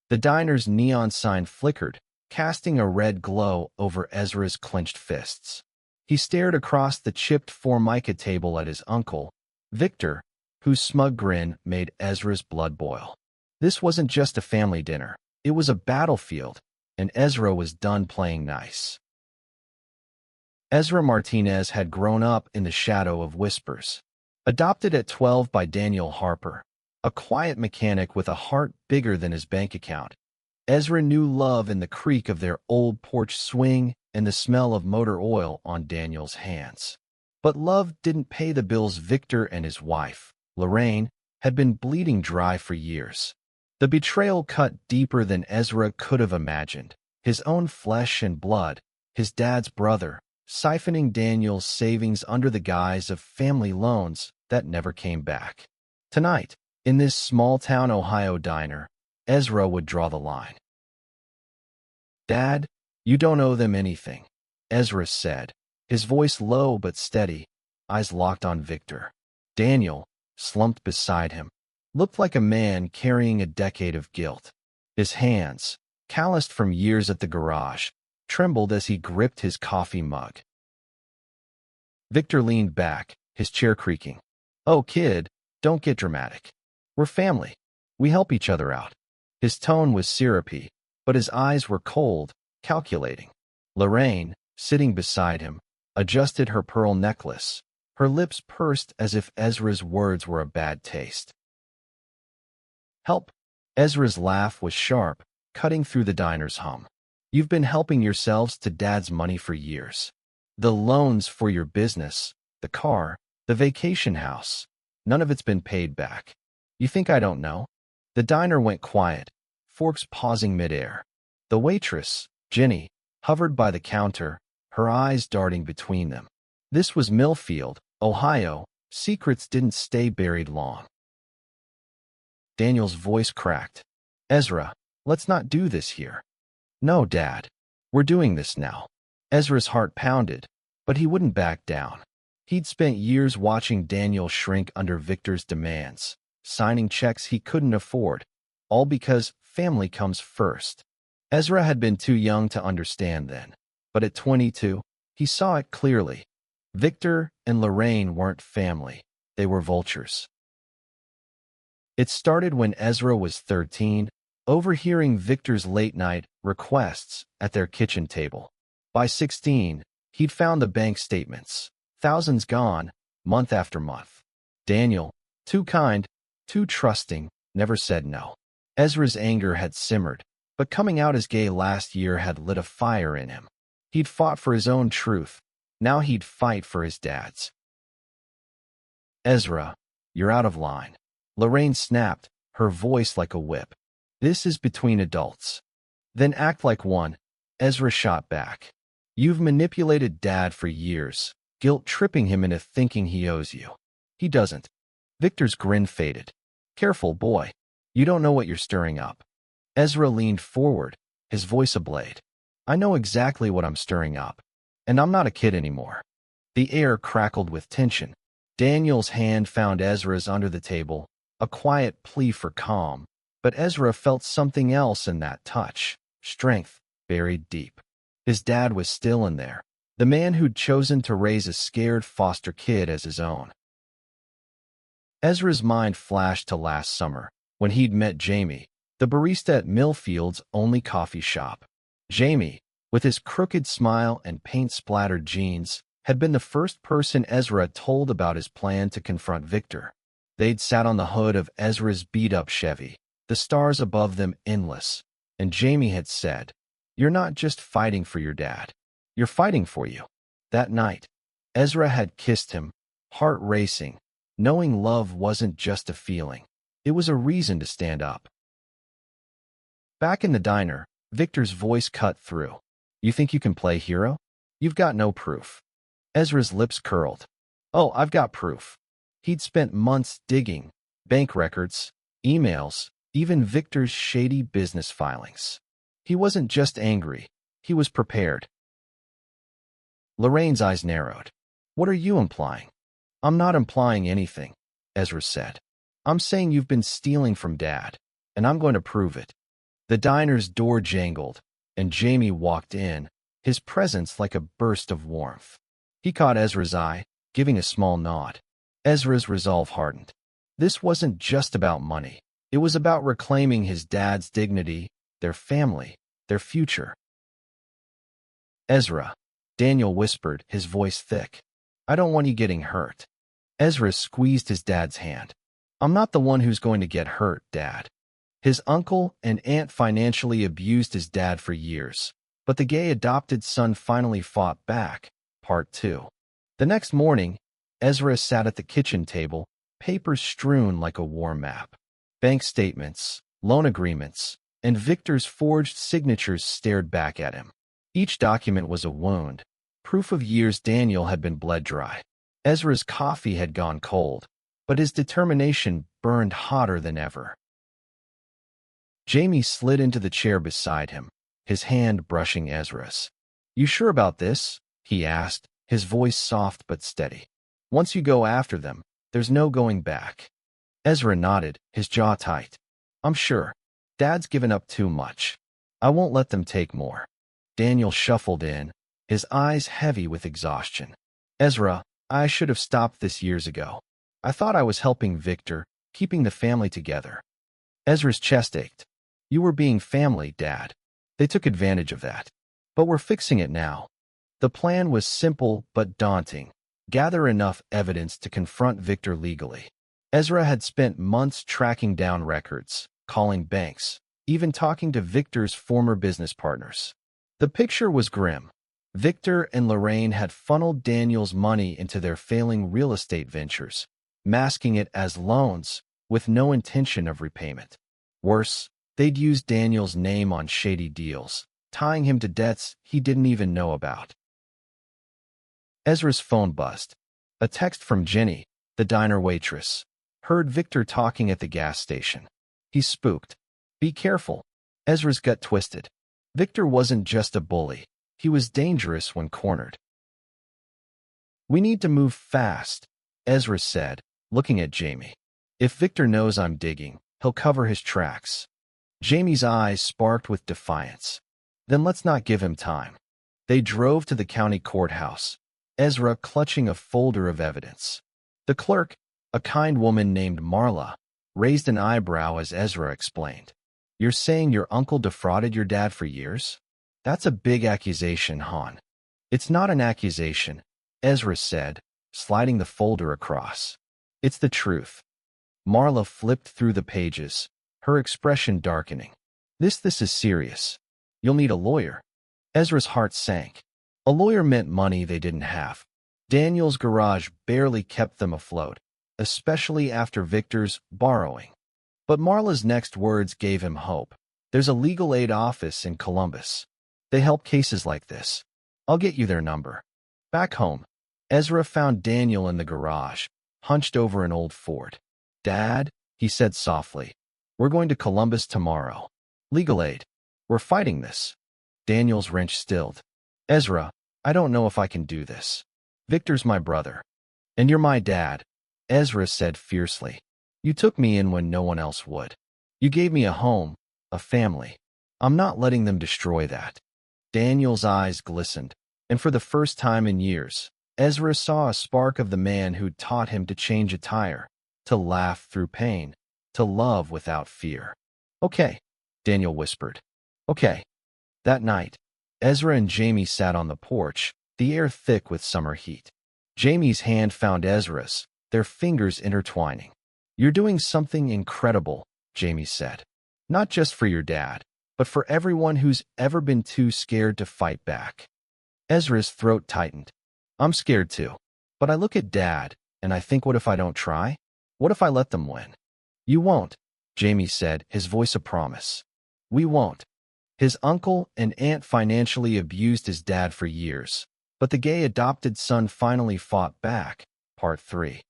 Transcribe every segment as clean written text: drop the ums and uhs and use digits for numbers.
The diner's neon sign flickered, casting a red glow over Ezra's clenched fists. He stared across the chipped formica table at his uncle, Victor, whose smug grin made Ezra's blood boil. This wasn't just a family dinner. It was a battlefield, and Ezra was done playing nice. Ezra Martinez had grown up in the shadow of Whispers. Adopted at 12 by Daniel Harper, a quiet mechanic with a heart bigger than his bank account, Ezra knew love in the creak of their old porch swing and the smell of motor oil on Daniel's hands. But love didn't pay the bills. Victor and his wife, Lorraine, had been bleeding dry for years. The betrayal cut deeper than Ezra could have imagined. His own flesh and blood, his dad's brother, siphoning Daniel's savings under the guise of family loans that never came back. Tonight, in this small-town Ohio diner, Ezra would draw the line. "Dad, you don't owe them anything," Ezra said, his voice low but steady, eyes locked on Victor. Daniel, slumped beside him, looked like a man carrying a decade of guilt. His hands, calloused from years at the garage, trembled as he gripped his coffee mug. Victor leaned back, his chair creaking. "Oh, kid, don't get dramatic. We're family. We help each other out." His tone was syrupy, but his eyes were cold, calculating. Lorraine, sitting beside him, adjusted her pearl necklace, her lips pursed as if Ezra's words were a bad taste. "Help." Ezra's laugh was sharp, cutting through the diner's hum. "You've been helping yourselves to Dad's money for years. The loans for your business, the car, the vacation house, none of it's been paid back. You think I don't know?" The diner went quiet, forks pausing midair. The waitress, Jenny, hovered by the counter, her eyes darting between them. This was Millfield, Ohio. Secrets didn't stay buried long. Daniel's voice cracked. "Ezra, let's not do this here." "No, Dad. We're doing this now." Ezra's heart pounded, but he wouldn't back down. He'd spent years watching Daniel shrink under Victor's demands, signing checks he couldn't afford, all because family comes first. Ezra had been too young to understand then, but at 22, he saw it clearly. Victor and Lorraine weren't family, they were vultures. It started when Ezra was 13, overhearing Victor's late-night requests at their kitchen table. By 16, he'd found the bank statements, thousands gone, month after month. Daniel, too kind, too trusting, never said no. Ezra's anger had simmered, but coming out as gay last year had lit a fire in him. He'd fought for his own truth. Now he'd fight for his dad's. "Ezra, you're out of line." Lorraine snapped, her voice like a whip. "This is between adults." "Then act like one," Ezra shot back. "You've manipulated Dad for years, guilt-tripping him into thinking he owes you. He doesn't." Victor's grin faded. "Careful, boy. You don't know what you're stirring up." Ezra leaned forward, his voice ablaze. "I know exactly what I'm stirring up, and I'm not a kid anymore." The air crackled with tension. Daniel's hand found Ezra's under the table, a quiet plea for calm, but Ezra felt something else in that touch, strength buried deep. His dad was still in there, the man who'd chosen to raise a scared foster kid as his own. Ezra's mind flashed to last summer, when he'd met Jamie, the barista at Millfield's only coffee shop. Jamie, with his crooked smile and paint-splattered jeans, had been the first person Ezra told about his plan to confront Victor. They'd sat on the hood of Ezra's beat-up Chevy, the stars above them endless, and Jamie had said, "You're not just fighting for your dad. You're fighting for you." That night, Ezra had kissed him, heart racing, knowing love wasn't just a feeling. It was a reason to stand up. Back in the diner, Victor's voice cut through. "You think you can play hero? You've got no proof." Ezra's lips curled. "Oh, I've got proof." He'd spent months digging, bank records, emails, even Victor's shady business filings. He wasn't just angry, he was prepared. Lorraine's eyes narrowed. "What are you implying?" "I'm not implying anything," Ezra said. "I'm saying you've been stealing from Dad, and I'm going to prove it." The diner's door jangled, and Jamie walked in, his presence like a burst of warmth. He caught Ezra's eye, giving a small nod. Ezra's resolve hardened. This wasn't just about money. It was about reclaiming his dad's dignity, their family, their future. "Ezra," Daniel whispered, his voice thick. "I don't want you getting hurt." Ezra squeezed his dad's hand. "I'm not the one who's going to get hurt, Dad." His uncle and aunt financially abused his dad for years, but the gay adopted son finally fought back. Part 2. The next morning, Ezra sat at the kitchen table, papers strewn like a war map. Bank statements, loan agreements, and Victor's forged signatures stared back at him. Each document was a wound, proof of years Daniel had been bled dry. Ezra's coffee had gone cold, but his determination burned hotter than ever. Jamie slid into the chair beside him, his hand brushing Ezra's. "You sure about this?" he asked, his voice soft but steady. "Once you go after them, there's no going back." Ezra nodded, his jaw tight. "I'm sure. Dad's given up too much. I won't let them take more." Daniel shuffled in, his eyes heavy with exhaustion. "Ezra, I should have stopped this years ago. I thought I was helping Victor, keeping the family together." Ezra's chest ached. "You were being family, Dad. They took advantage of that. But we're fixing it now." The plan was simple but daunting. Gather enough evidence to confront Victor legally. Ezra had spent months tracking down records, calling banks, even talking to Victor's former business partners. The picture was grim. Victor and Lorraine had funneled Daniel's money into their failing real estate ventures, masking it as loans with no intention of repayment. Worse, they'd used Daniel's name on shady deals, tying him to debts he didn't even know about. Ezra's phone buzzed. A text from Jenny, the diner waitress, heard Victor talking at the gas station. He spooked. "Be careful." Ezra's gut twisted. Victor wasn't just a bully. He was dangerous when cornered. "We need to move fast," Ezra said, looking at Jamie. "If Victor knows I'm digging, he'll cover his tracks." Jamie's eyes sparked with defiance. "Then let's not give him time." They drove to the county courthouse, Ezra clutching a folder of evidence. The clerk, a kind woman named Marla, raised an eyebrow as Ezra explained. "You're saying your uncle defrauded your dad for years? That's a big accusation, hon." "It's not an accusation," Ezra said, sliding the folder across. "It's the truth." Marla flipped through the pages, her expression darkening. This is serious. You'll need a lawyer." Ezra's heart sank. A lawyer meant money they didn't have. Daniel's garage barely kept them afloat, especially after Victor's borrowing. But Marla's next words gave him hope. "There's a legal aid office in Columbus. They help cases like this. I'll get you their number." Back home, Ezra found Daniel in the garage, hunched over an old Ford. "Dad," he said softly, "we're going to Columbus tomorrow. Legal aid. We're fighting this." Daniel's wrench stilled. "Ezra, I don't know if I can do this. Victor's my brother. And you're my dad," Ezra said fiercely. "You took me in when no one else would. You gave me a home, a family. I'm not letting them destroy that." Daniel's eyes glistened, and for the first time in years, Ezra saw a spark of the man who'd taught him to change a tire, to laugh through pain, to love without fear. "Okay," Daniel whispered. "Okay." That night, Ezra and Jamie sat on the porch, the air thick with summer heat. Jamie's hand found Ezra's, their fingers intertwining. "You're doing something incredible," Jamie said. "Not just for your dad, but for everyone who's ever been too scared to fight back." Ezra's throat tightened. "I'm scared too. But I look at Dad, and I think, what if I don't try? What if I let them win?" "You won't," Jamie said, his voice a promise. "We won't." His uncle and aunt financially abused his dad for years, but the gay adopted son finally fought back. Part 3.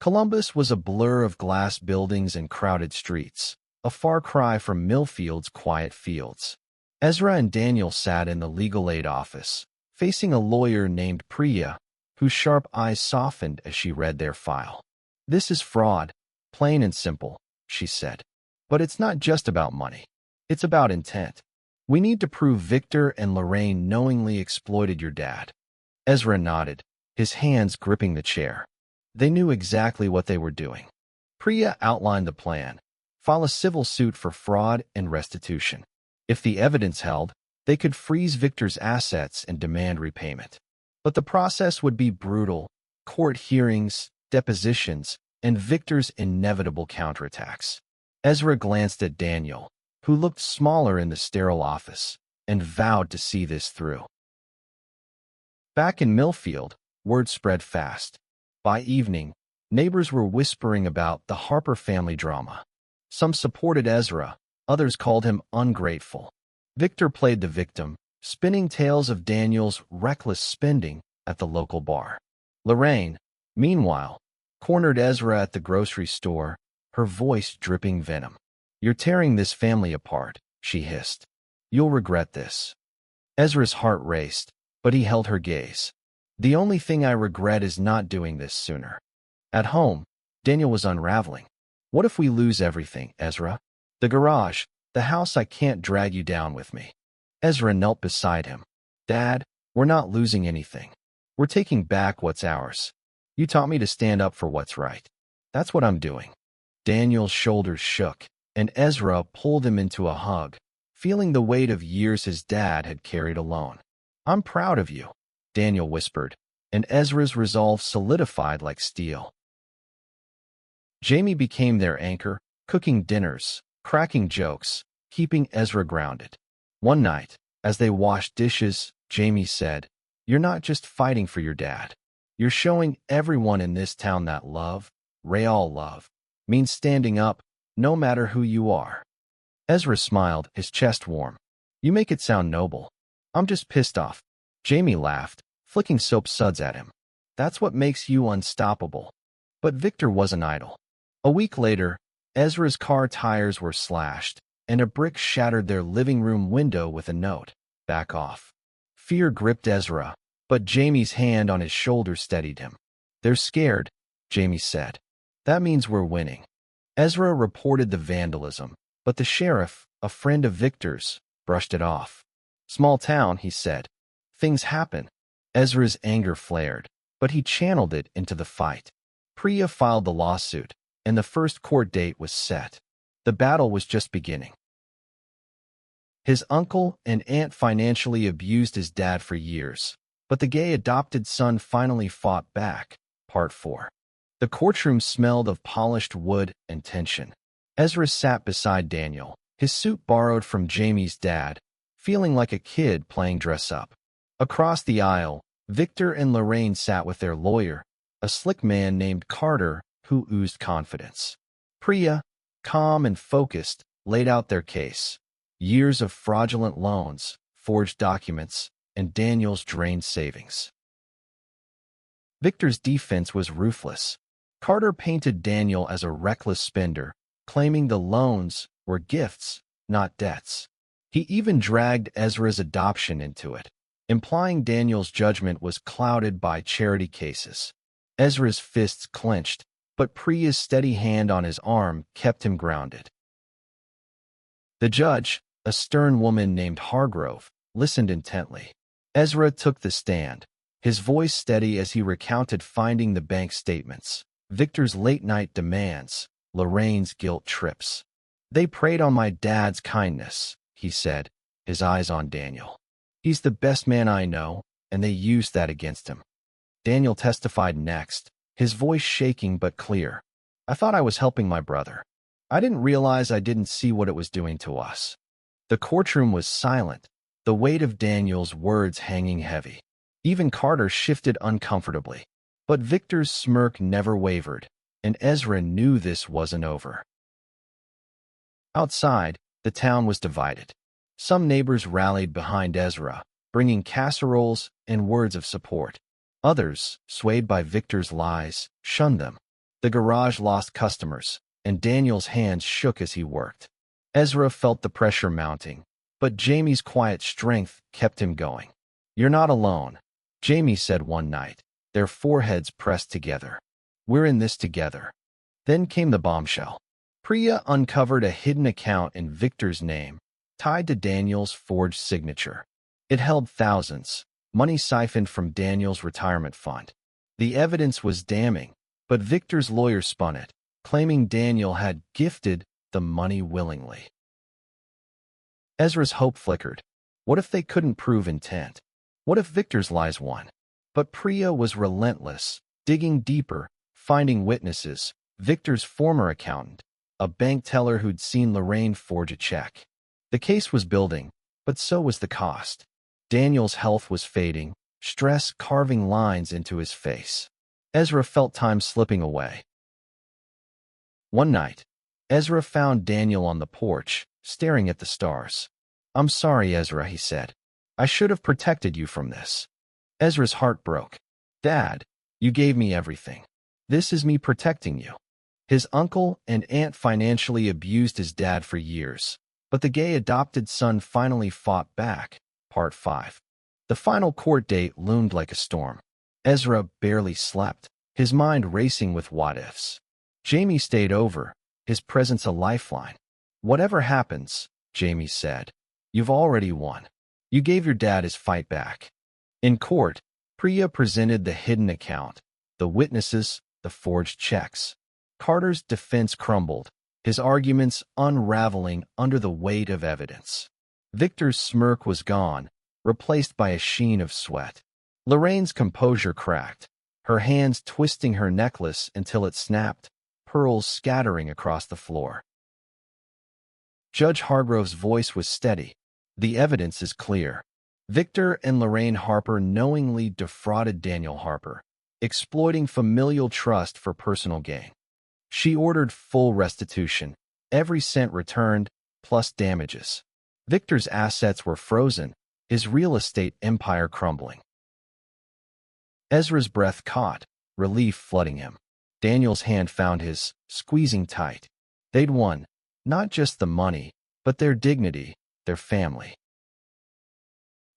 Columbus was a blur of glass buildings and crowded streets, a far cry from Millfield's quiet fields. Ezra and Daniel sat in the legal aid office, facing a lawyer named Priya, whose sharp eyes softened as she read their file. "This is fraud, plain and simple," she said. "But it's not just about money. It's about intent. We need to prove Victor and Lorraine knowingly exploited your dad. Ezra nodded, his hands gripping the chair. They knew exactly what they were doing. Priya outlined the plan: file a civil suit for fraud and restitution. If the evidence held, they could freeze Victor's assets and demand repayment. But the process would be brutal: court hearings, depositions, and Victor's inevitable counterattacks. Ezra glanced at Daniel, who looked smaller in the sterile office, and vowed to see this through. Back in Millfield, word spread fast. By evening, neighbors were whispering about the Harper family drama. Some supported Ezra, others called him ungrateful. Victor played the victim, spinning tales of Daniel's reckless spending at the local bar. Lorraine, meanwhile, cornered Ezra at the grocery store, her voice dripping venom. "You're tearing this family apart," she hissed. "You'll regret this." Ezra's heart raced, but he held her gaze. "The only thing I regret is not doing this sooner." At home, Daniel was unraveling. "What if we lose everything, Ezra? The garage, the house. I can't drag you down with me." Ezra knelt beside him. "Dad, we're not losing anything. We're taking back what's ours. You taught me to stand up for what's right. That's what I'm doing." Daniel's shoulders shook, and Ezra pulled him into a hug, feeling the weight of years his dad had carried alone. "I'm proud of you," Daniel whispered, and Ezra's resolve solidified like steel. Jamie became their anchor, cooking dinners, cracking jokes, keeping Ezra grounded. One night, as they washed dishes, Jamie said, "You're not just fighting for your dad. You're showing everyone in this town that love, real love, means standing up, no matter who you are." Ezra smiled, his chest warm. "You make it sound noble." "I'm just pissed off." Jamie laughed, flicking soap suds at him. "That's what makes you unstoppable." But Victor wasn't idle. A week later, Ezra's car tires were slashed, and a brick shattered their living room window with a note: "Back off." Fear gripped Ezra, but Jamie's hand on his shoulder steadied him. "They're scared," Jamie said. "That means we're winning." Ezra reported the vandalism, but the sheriff, a friend of Victor's, brushed it off. "Small town," he said. "Things happen." Ezra's anger flared, but he channeled it into the fight. Priya filed the lawsuit, and the first court date was set. The battle was just beginning. His uncle and aunt financially abused his dad for years, but the gay adopted son finally fought back. Part 4. The courtroom smelled of polished wood and tension. Ezra sat beside Daniel, his suit borrowed from Jamie's dad, feeling like a kid playing dress-up. Across the aisle, Victor and Lorraine sat with their lawyer, a slick man named Carter who oozed confidence. Priya, calm and focused, laid out their case: years of fraudulent loans, forged documents, and Daniel's drained savings. Victor's defense was ruthless. Carter painted Daniel as a reckless spender, claiming the loans were gifts, not debts. He even dragged Ezra's adoption into it, implying Daniel's judgment was clouded by charity cases. Ezra's fists clenched, but Priya's steady hand on his arm kept him grounded. The judge, a stern woman named Hargrove, listened intently. Ezra took the stand, his voice steady as he recounted finding the bank statements, Victor's late-night demands, Lorraine's guilt trips. "They preyed on my dad's kindness," he said, his eyes on Daniel. "He's the best man I know, and they used that against him." Daniel testified next, his voice shaking but clear. "I thought I was helping my brother. I didn't realize I didn't see what it was doing to us." The courtroom was silent, the weight of Daniel's words hanging heavy. Even Carter shifted uncomfortably. But Victor's smirk never wavered, and Ezra knew this wasn't over. Outside, the town was divided. Some neighbors rallied behind Ezra, bringing casseroles and words of support. Others, swayed by Victor's lies, shunned them. The garage lost customers, and Daniel's hands shook as he worked. Ezra felt the pressure mounting, but Jamie's quiet strength kept him going. "You're not alone," Jamie said one night, their foreheads pressed together. "We're in this together." Then came the bombshell. Priya uncovered a hidden account in Victor's name, tied to Daniel's forged signature. It held thousands, money siphoned from Daniel's retirement fund. The evidence was damning, but Victor's lawyer spun it, claiming Daniel had gifted the money willingly. Ezra's hope flickered. What if they couldn't prove intent? What if Victor's lies won? But Priya was relentless, digging deeper, finding witnesses, Victor's former accountant, a bank teller who'd seen Lorraine forge a check. The case was building, but so was the cost. Daniel's health was fading, stress carving lines into his face. Ezra felt time slipping away. One night, Ezra found Daniel on the porch, staring at the stars. "I'm sorry, Ezra," he said. "I should have protected you from this." Ezra's heart broke. "Dad, you gave me everything. This is me protecting you." His uncle and aunt financially abused his dad for years, but the gay adopted son finally fought back. Part 5. The final court date loomed like a storm. Ezra barely slept, his mind racing with what-ifs. Jamie stayed over, his presence a lifeline. "Whatever happens," Jamie said, "you've already won. You gave your dad his fight back." In court, Priya presented the hidden account, the witnesses, the forged checks. Carter's defense crumbled, his arguments unraveling under the weight of evidence. Victor's smirk was gone, replaced by a sheen of sweat. Lorraine's composure cracked, her hands twisting her necklace until it snapped, pearls scattering across the floor. Judge Hargrove's voice was steady. "The evidence is clear. Victor and Lorraine Harper knowingly defrauded Daniel Harper, exploiting familial trust for personal gain. She ordered full restitution, every cent returned, plus damages. Victor's assets were frozen, his real estate empire crumbling." Ezra's breath caught, relief flooding him. Daniel's hand found his, squeezing tight. They'd won, not just the money, but their dignity, their family.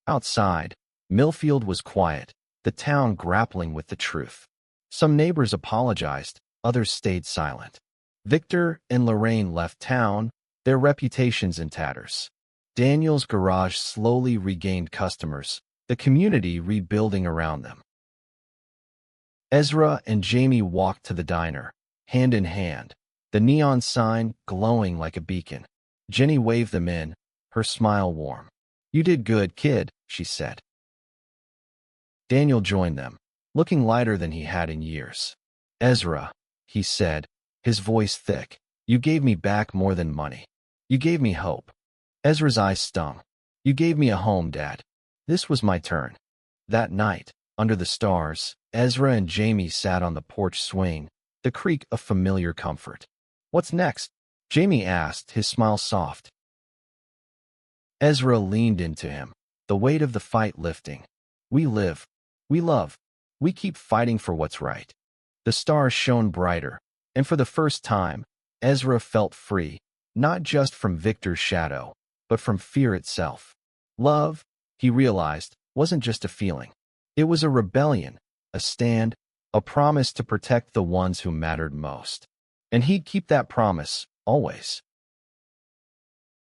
Outside, Millfield was quiet, the town grappling with the truth. Some neighbors apologized, others stayed silent. Victor and Lorraine left town, their reputations in tatters. Daniel's garage slowly regained customers, the community rebuilding around them. Ezra and Jamie walked to the diner, hand in hand, the neon sign glowing like a beacon. Jenny waved them in, her smile warm. "You did good, kid," she said. Daniel joined them, looking lighter than he had in years. "Ezra," he said, his voice thick, "you gave me back more than money. You gave me hope." Ezra's eyes stung. "You gave me a home, Dad. This was my turn." That night, under the stars, Ezra and Jamie sat on the porch swing, the creak of familiar comfort. "What's next?" Jamie asked, his smile soft. Ezra leaned into him, the weight of the fight lifting. "We live. We love. We keep fighting for what's right." The stars shone brighter, and for the first time, Ezra felt free, not just from Victor's shadow, but from fear itself. Love, he realized, wasn't just a feeling. It was a rebellion, a stand, a promise to protect the ones who mattered most. And he'd keep that promise, always.